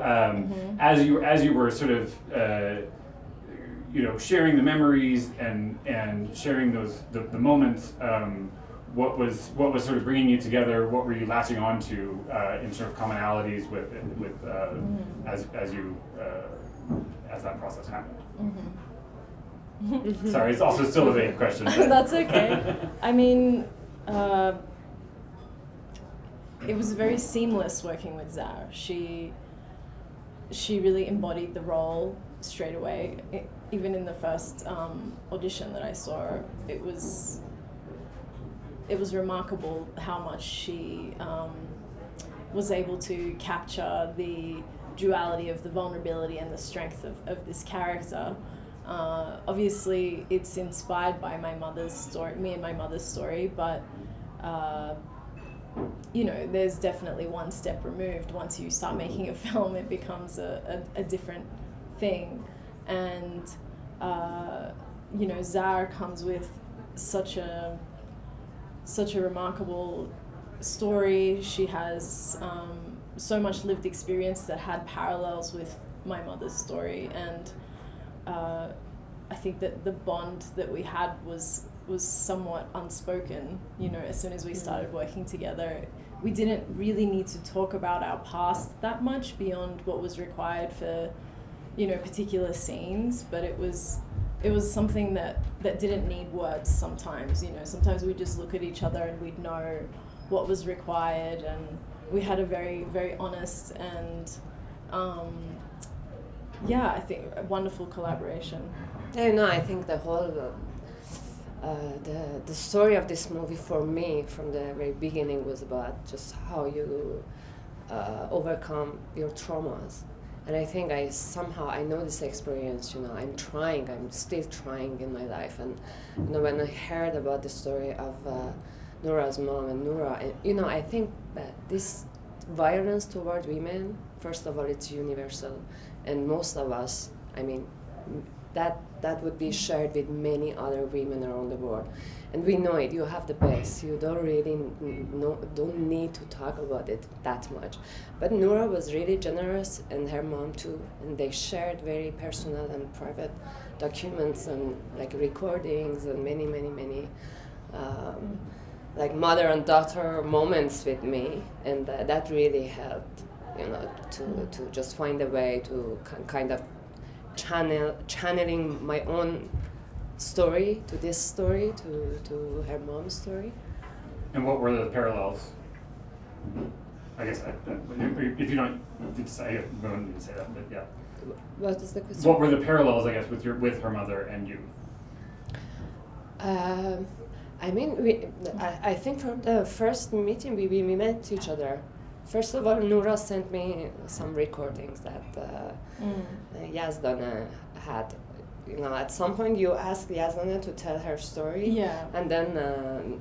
as you were sort of sharing the memories and sharing the moments. What was sort of bringing you together? What were you latching on to in sort of commonalities with as that process happened? Sorry, it's also still a vague question. That's okay. I mean, it was very seamless working with Zahra. She really embodied the role straight away. Even in the first audition that I saw, it was remarkable how much she was able to capture the duality of the vulnerability and the strength of this character. Obviously, it's inspired by my mother's story, me and my mother's story, but there's definitely one step removed. Once you start making a film, it becomes a different thing. And, Zahra comes with such a remarkable story. She has so much lived experience that had parallels with my mother's story, and I think that the bond that we had was somewhat unspoken. As soon as we started working together, we didn't really need to talk about our past that much beyond what was required for particular scenes, but it was something that didn't need words sometimes. Sometimes we'd just look at each other and we'd know what was required, and we had a very, very honest and I think a wonderful collaboration. I think the whole the story of this movie for me from the very beginning was about just how you overcome your traumas. And I think I know this experience, I'm still trying in my life. And, when I heard about the story of Noora's mom and Noora, I think that this violence toward women, first of all, it's universal. And most of us, that would be shared with many other women around the world. And we know it, you have the base, you don't really don't need to talk about it that much. But Noora was really generous, and her mom too, and they shared very personal and private documents and recordings and many mother and daughter moments with me, and that really helped, to just find a way to kind of channeling my own story to this story, to her mom's story. And what were the parallels? I guess if you don't need to say it, we don't need to say that, but yeah. What is the question? What were the parallels, I guess, with her mother and you? I think from the first meeting we met each other. First of all, Noora sent me some recordings that Yazdana had. At some point you asked Yazdana to tell her story. Yeah. And then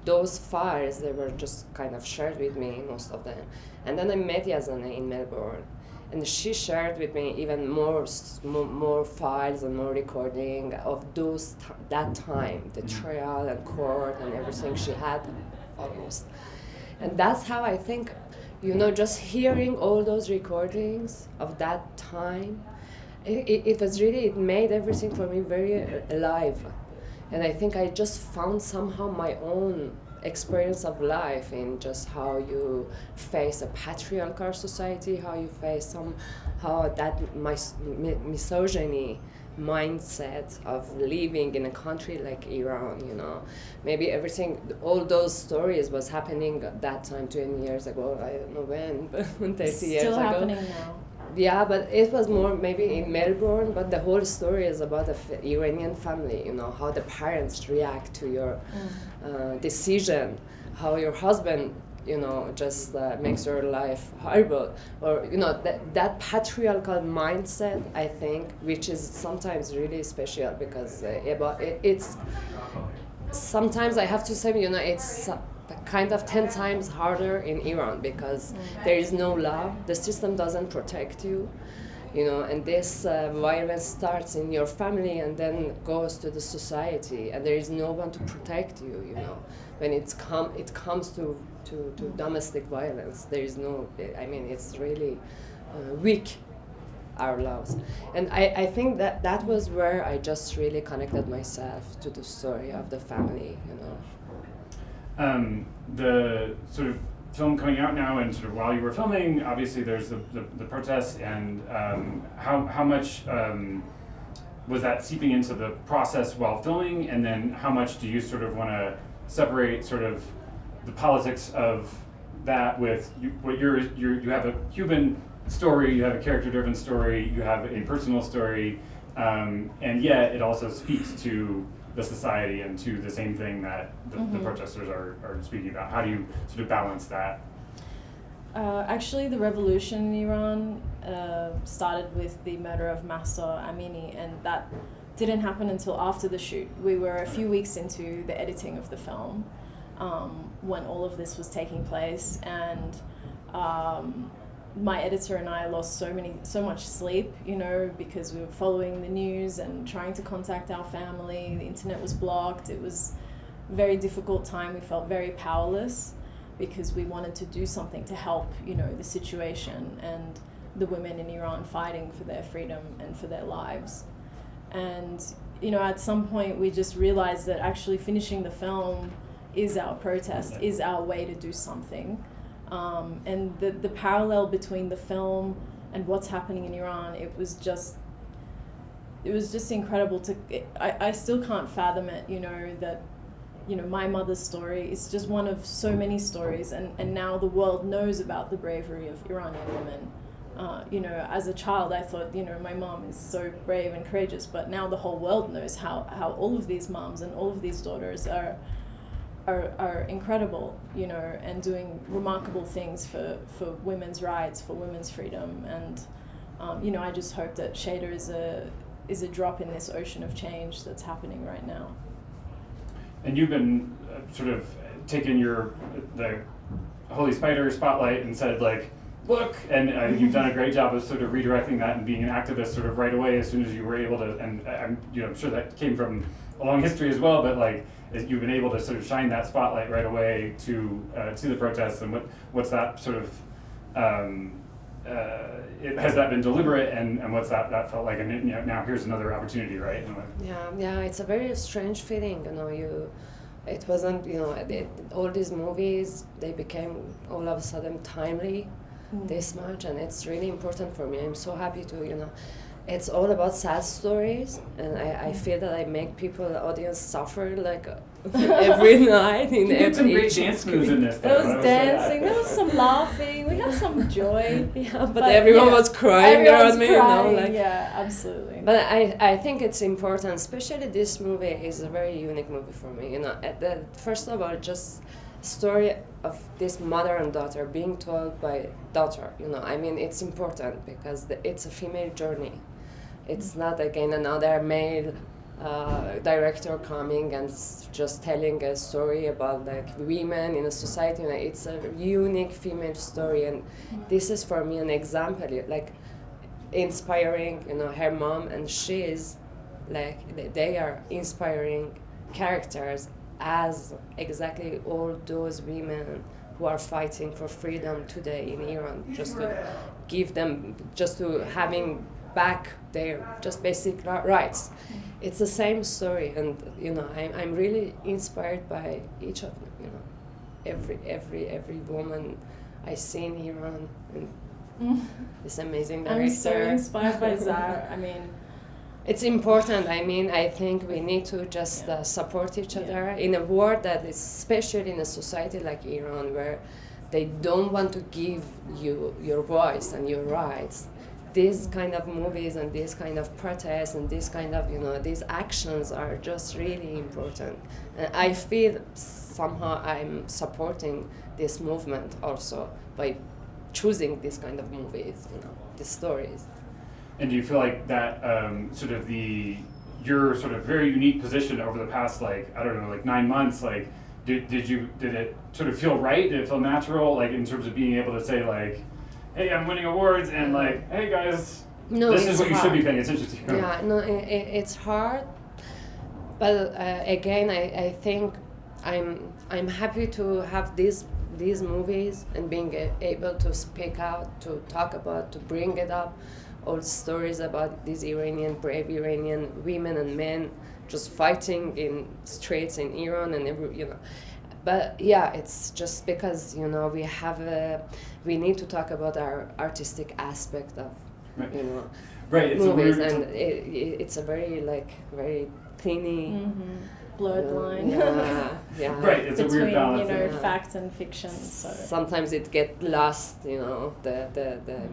those files, they were just kind of shared with me, most of them. And then I met Yazdana in Melbourne. And she shared with me even more files and more recording of that time, the trial and court and everything she had almost. And that's how I think, just hearing all those recordings of that time, it made everything for me very alive. And I think I just found somehow my own experience of life in just how you face a patriarchal society, how you face somehow that misogyny mindset of living in a country like Iran, Maybe all those stories was happening at that time 20 years ago, I don't know when, but 30 years ago. Still happening now. Yeah, but it was more maybe in Melbourne, but the whole story is about the Iranian family, how the parents react to your decision, how your husband, just makes your life horrible. Or, that patriarchal mindset, I think, which is sometimes really special because it's, sometimes I have to say, it's kind of 10 times harder in Iran because there is no law, the system doesn't protect you, and this violence starts in your family and then goes to the society, and there is no one to protect you, when it comes to domestic violence. There is no, it's really weak our laws. And I think that was where I just really connected myself to the story of the family, you know. The sort of film coming out now, and sort of while you were filming, obviously there's the protests, and how much was that seeping into the process while filming, and then how much do you sort of want to separate sort of the politics of that with what you have a human story, you have a character-driven story, you have a personal story, and yet it also speaks to the society and to the same thing that the protesters are speaking about. How do you sort of balance that? Actually, the revolution in Iran started with the murder of Mahsa Amini, and that didn't happen until after the shoot. We were a few weeks into the editing of the film when all of this was taking place, and my editor and I lost so much sleep, you know, because we were following the news and trying to contact our family. The internet was blocked. It was a very difficult time. We felt very powerless because we wanted to do something to help, you know, the situation and the women in Iran fighting for their freedom and for their lives. And, you know, at some point we just realized that actually finishing the film is our protest, is our way to do something. And the parallel between the film and what's happening in Iran, it was just incredible I still can't fathom it, you know, that, you know, my mother's story is just one of so many stories, and now the world knows about the bravery of Iranian women. You know, as a child I thought, you know, my mom is so brave and courageous, but now the whole world knows how all of these moms and all of these daughters are incredible, you know, and doing remarkable things for women's rights, for women's freedom. And you know, I just hope that Shayda is a drop in this ocean of change that's happening right now. And you've been sort of taken the Holy Spider spotlight and said, like, look, and you've done a great job of sort of redirecting that and being an activist sort of right away as soon as you were able to, and I'm sure that came from a long history as well, but like, you've been able to sort of shine that spotlight right away to the protests, and what's that sort of has that been deliberate, and what's that felt like, and you know, now here's another opportunity, right? Yeah, it's a very strange feeling, you know. It wasn't, you know, all these movies, they became all of a sudden timely this much, and it's really important for me. I'm so happy to, you know, it's all about sad stories, and I feel that I make people, the audience, suffer like every night in every. Some great dance moves in this. There was dancing, there was some laughing, we had some joy. Yeah, but everyone was crying around me, you know, like. Yeah, absolutely. But I think it's important, especially this movie is a very unique movie for me. You know, first of all, just story of this mother and daughter being told by daughter. You know, I mean, it's important because it's a female journey. It's not again another male director coming and just telling a story about like women in a society. You know, it's a unique female story, and this is for me an example, like inspiring. You know, her mom and she's like they are inspiring characters as exactly all those women who are fighting for freedom today in Iran, just to give them, just to having back their just basic rights. It's the same story, and you know, I'm really inspired by each of them. You know, every woman I see in Iran, and this amazing director. I'm so inspired by Zahra. I mean, it's important. I mean, I think we need to just support each other in a world that is, especially in a society like Iran, where they don't want to give you your voice and your rights. These kind of movies and these kind of protests and this kind of, you know, these actions are just really important. And I feel somehow I'm supporting this movement also by choosing this kind of movies, you know, these stories. And do you feel like that sort of your sort of very unique position over the past, like, I don't know, like 9 months, like, did it sort of feel right? Did it feel natural, like, in terms of being able to say, like, hey, I'm winning awards, and like, hey guys, this is what you should be paying attention to. Yeah, no, it's hard, but again, I think I'm happy to have these these movies and being able to speak out, to talk about, to bring it up, all stories about these brave Iranian women and men just fighting in streets in Iran and But yeah, it's just because we need to talk about our artistic aspect of right. It's movies, a and it's a very thinny. Blurred line. Yeah. Right, it's between, a weird balance. fact and fiction. So Sometimes it get lost, the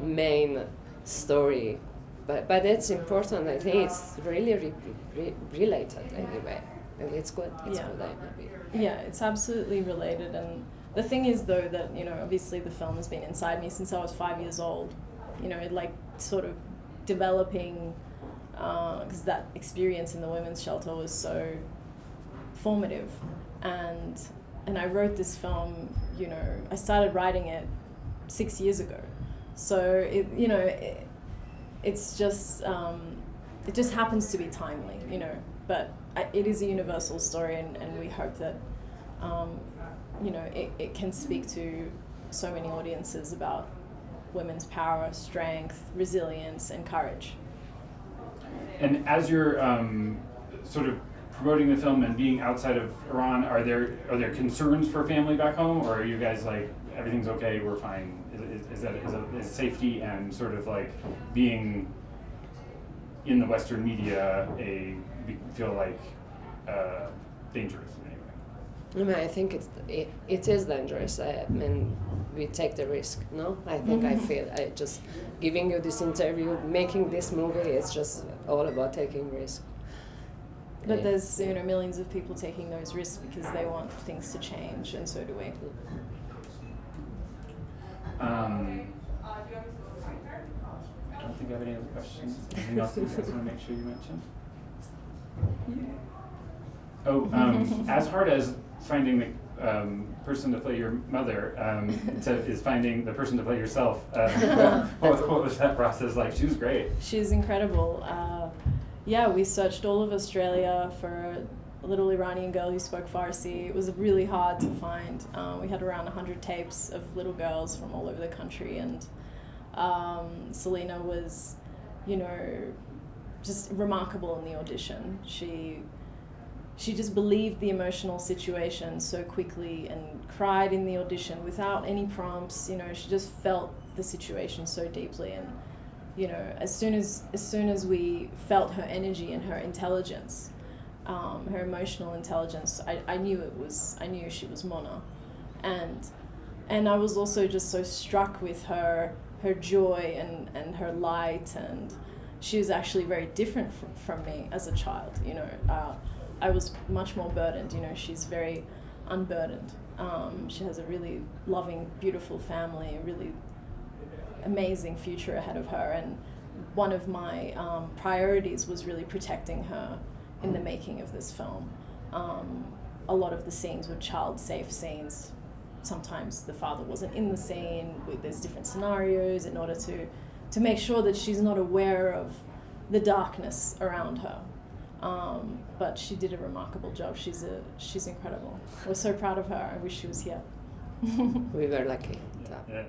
main story, but it's important. I think it's really related anyway, and it's good. It's good. I'm happy. Yeah, it's absolutely related. And the thing is, though, that obviously the film has been inside me since I was 5 years old. Like sort of developing, because that experience in the women's shelter was so formative, and I wrote this film. I started writing it 6 years ago, so it's just it just happens to be timely, but it is a universal story, and we hope that it can speak to so many audiences about women's power, strength, resilience, and courage. And as you're sort of promoting the film and being outside of Iran, are there concerns for family back home, or are you guys like everything's okay, we're fine? Is safety and sort of like being in the Western media feel like dangerous in any way? I think it is dangerous. I mean, we take the risk. No, I think I feel just giving you this interview, making this movie, it's just all about taking risk. But there's millions of people taking those risks because they want things to change, and so do we. I don't think I have any other questions. Anything else you guys want to make sure you mention? As hard as finding the person to play your mother is finding the person to play yourself. What was that process like? She was great. She's incredible. We searched all of Australia for a little Iranian girl who spoke Farsi. It was really hard to find. We had around 100 tapes of little girls from all over the country, and Selena was, just remarkable in the audition. She just believed the emotional situation so quickly and cried in the audition without any prompts. She just felt the situation so deeply, and as soon as we felt her energy and her intelligence, her emotional intelligence, I knew she was Mona, and I was also just so struck with her joy and her light, and she was actually very different from me as a child. I was much more burdened. She's very unburdened. She has a really loving, beautiful family, a really amazing future ahead of her, and one of my priorities was really protecting her in the making of this film. A lot of the scenes were child-safe scenes. Sometimes the father wasn't in the scene. There's different scenarios in order to make sure that she's not aware of the darkness around her. But she did a remarkable job. She's incredible. We're so proud of her. I wish she was here. We were lucky. Yeah.